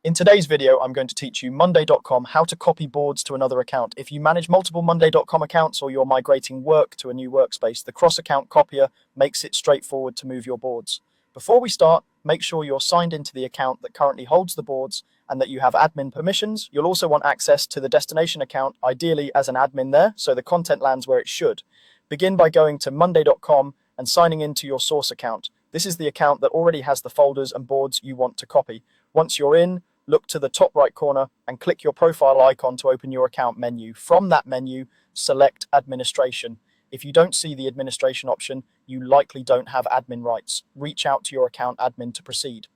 In today's video, I'm going to teach you Monday.com how to copy boards to another account. If you manage multiple Monday.com accounts or you're migrating work to a new workspace, the cross-account copier makes it straightforward to move your boards. Before we start, make sure you're signed into the account that currently holds the boards and that you have admin permissions. You'll also want access to the destination account, ideally as an admin there, so the content lands where it should. Begin by going to Monday.com and signing into your source account. This is the account that already has the folders and boards you want to copy. Once you're in, look to the top right corner and click your profile icon to open your account menu. From that menu, select Administration. If you don't see the administration option, you likely don't have admin rights. Reach out to your account admin to proceed.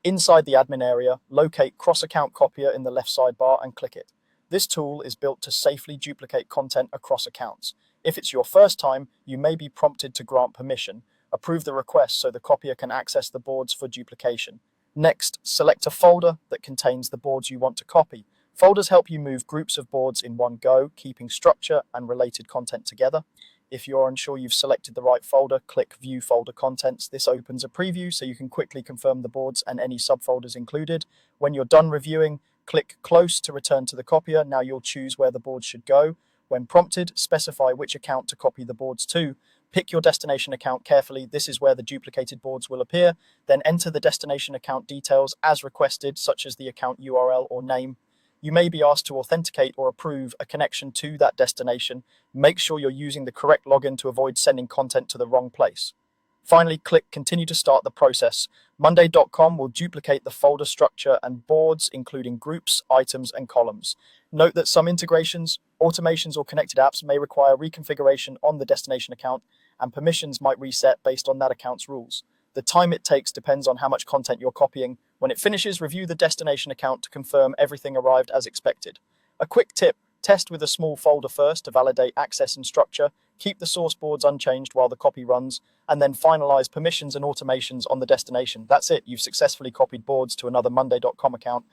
Inside the admin area, locate Cross-Account Copier in the left sidebar and click it. This tool is built to safely duplicate content across accounts. If it's your first time, you may be prompted to grant permission. Approve the request so the copier can access the boards for duplication. Next, select a folder that contains the boards you want to copy. Folders help you move groups of boards in one go, keeping structure and related content together. If you're unsure you've selected the right folder, click View Folder Contents. This opens a preview so you can quickly confirm the boards and any subfolders included. When you're done reviewing, click Close to return to the copier. Now you'll choose where the boards should go. When prompted, specify which account to copy the boards to. Pick your destination account carefully. This is where the duplicated boards will appear. Then enter the destination account details as requested, such as the account URL or name. You may be asked to authenticate or approve a connection to that destination. Make sure you're using the correct login to avoid sending content to the wrong place. Finally, click Continue to start the process. Monday.com will duplicate the folder structure and boards, including groups, items, and columns. Note that some integrations, automations, or connected apps may require reconfiguration on the destination account, and permissions might reset based on that account's rules. The time it takes depends on how much content you're copying. When it finishes, review the destination account to confirm everything arrived as expected. A quick tip: test with a small folder first to validate access and structure, keep the source boards unchanged while the copy runs, and then finalize permissions and automations on the destination. That's it, you've successfully copied boards to another Monday.com account.